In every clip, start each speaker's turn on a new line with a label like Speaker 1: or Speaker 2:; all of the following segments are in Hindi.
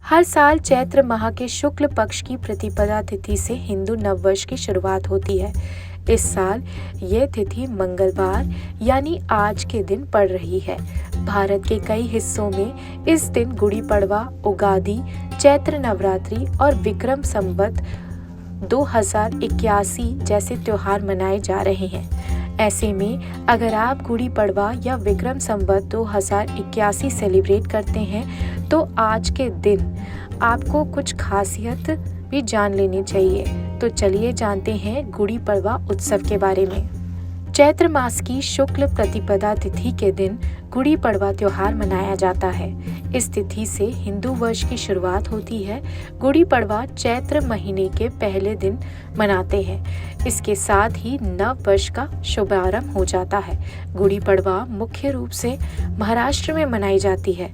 Speaker 1: हर साल चैत्र माह के शुक्ल पक्ष की प्रतिपदा तिथि से हिंदू नववर्ष की शुरुआत होती है। इस साल ये तिथि मंगलवार यानी आज के दिन पड़ रही है। भारत के कई हिस्सों में इस दिन गुड़ी पड़वा, उगादी, चैत्र नवरात्रि और विक्रम संवत 2081 जैसे त्योहार मनाए जा रहे हैं। ऐसे में अगर आप गुड़ी पड़वा या विक्रम संवत 2081 सेलिब्रेट करते हैं तो आज के दिन आपको कुछ खासियत भी जान लेनी चाहिए। तो चलिए जानते हैं गुड़ी पड़वा उत्सव के बारे में। चैत्र मास की शुक्ल प्रतिपदा तिथि के दिन गुड़ी पड़वा त्योहार मनाया जाता है। इस तिथि से हिंदू वर्ष की शुरुआत होती है। गुड़ी पड़वा चैत्र महीने के पहले दिन मनाते हैं। इसके साथ ही नव वर्ष का शुभारंभ हो जाता है। गुड़ी पड़वा मुख्य रूप से महाराष्ट्र में मनाई जाती है।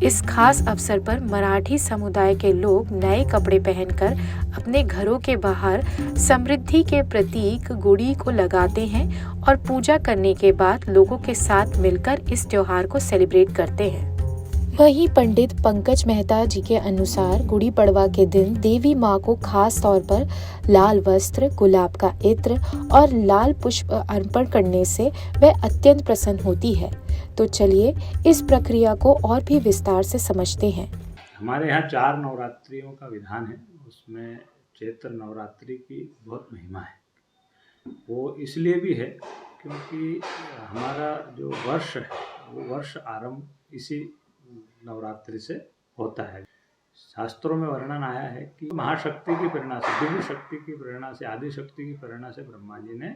Speaker 1: इस खास अवसर पर मराठी समुदाय के लोग नए कपड़े पहनकर अपने घरों के बाहर समृद्धि के प्रतीक गुड़ी को लगाते हैं और पूजा करने के बाद लोगों के साथ मिलकर इस त्योहार को सेलिब्रेट करते हैं। वहीं पंडित पंकज मेहता जी के अनुसार गुड़ी पड़वा के दिन देवी माँ को खास तौर पर लाल वस्त्र, गुलाब का इत्र और लाल पुष्प अर्पण करने से वह अत्यंत प्रसन्न होती है। तो चलिए इस प्रक्रिया को और भी विस्तार से समझते हैं।
Speaker 2: हमारे यहाँ 4 नवरात्रियों का विधान है। उसमें चैत्र नवरात्रि की बहुत महिमा है। वो इसलिए भी है क्योंकि हमारा जो वर्ष है वो वर्ष आरंभ इसी नवरात्रि से होता है। शास्त्रों में वर्णन आया है कि महाशक्ति की प्रेरणा से, दिव्य शक्ति की प्रेरणा से, आदि शक्ति की प्रेरणा से ब्रह्मा जी ने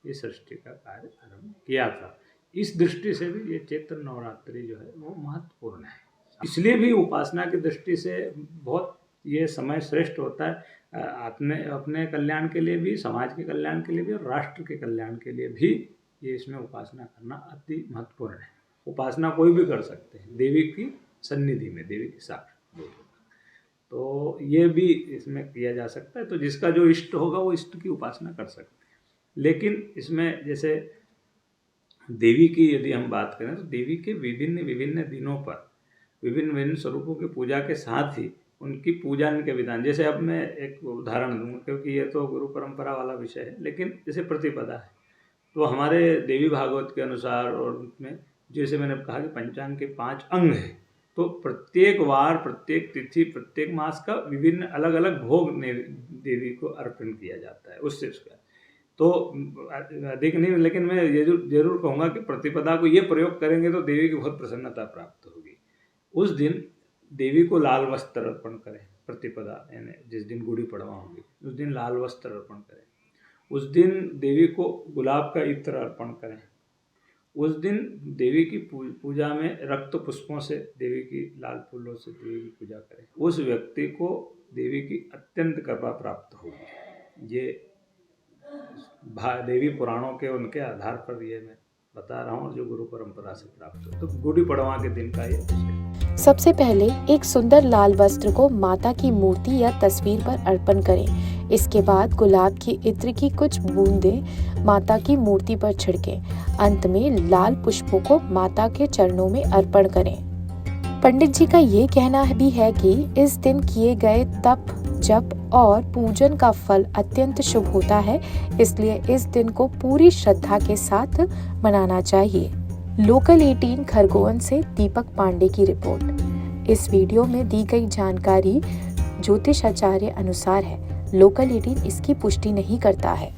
Speaker 2: इस सृष्टि का कार्य आरंभ किया था। इस दृष्टि से भी ये चैत्र नवरात्रि जो है वो महत्वपूर्ण है। इसलिए भी उपासना की दृष्टि से बहुत ये समय श्रेष्ठ होता है। अपने कल्याण के लिए भी, समाज के कल्याण के लिए भी और राष्ट्र के कल्याण के लिए भी ये इसमें उपासना करना अति महत्वपूर्ण है। उपासना कोई भी कर सकते हैं देवी की सन्निधि में, देवी के साथ। तो ये भी इसमें किया जा सकता है। तो जिसका जो इष्ट होगा वो इष्ट की उपासना कर सकते हैं। लेकिन इसमें जैसे देवी की यदि हम बात करें तो देवी के विभिन्न विभिन्न दिनों पर विभिन्न विभिन्न स्वरूपों की पूजा के साथ ही उनकी पूजा के विधान, जैसे अब मैं एक उदाहरण दूंगा क्योंकि ये तो गुरु परंपरा वाला विषय है, लेकिन जैसे प्रतिपदा है तो हमारे देवी भागवत के अनुसार और उसमें जैसे मैंने कहा कि पंचांग के 5 अंग हैं, तो प्रत्येक वार, प्रत्येक तिथि, प्रत्येक मास का विभिन्न अलग अलग भोग देवी को अर्पण किया जाता है। उससे उसका तो अधिक नहीं, लेकिन मैं जरूर कहूँगा कि प्रतिपदा को ये प्रयोग करेंगे तो देवी की बहुत प्रसन्नता प्राप्त होगी। उस दिन देवी को लाल वस्त्र अर्पण करें। प्रतिपदा यानी जिस दिन गुड़ी पड़वा होगी उस दिन लाल वस्त्र अर्पण करें। उस दिन देवी को गुलाब का इत्र अर्पण करें। उस दिन देवी की पूजा में रक्त पुष्पों से, देवी की लाल फूलों से देवी की पूजा करें। उस व्यक्ति को देवी की अत्यंत कृपा प्राप्त होगी। ये देवी पुराणों के उनके आधार पर ये मैं बता रहा हूँ जो गुरु परंपरा से प्राप्त हो। तो गुड़ी पड़वा के दिन का ये
Speaker 1: सबसे पहले एक सुंदर लाल वस्त्र को माता की मूर्ति या तस्वीर पर अर्पण करें। इसके बाद गुलाब की इत्र की कुछ बूंदें माता की मूर्ति पर छिड़कें। अंत में लाल पुष्पों को माता के चरणों में अर्पण करें। पंडित जी का ये कहना भी है कि इस दिन किए गए तप, जप और पूजन का फल अत्यंत शुभ होता है, इसलिए इस दिन को पूरी श्रद्धा के साथ मनाना चाहिए। लोकल 18 खरगोन से दीपक पांडे की रिपोर्ट। इस वीडियो में दी गई जानकारी ज्योतिषाचार्य अनुसार है। लोकल 18 इसकी पुष्टि नहीं करता है।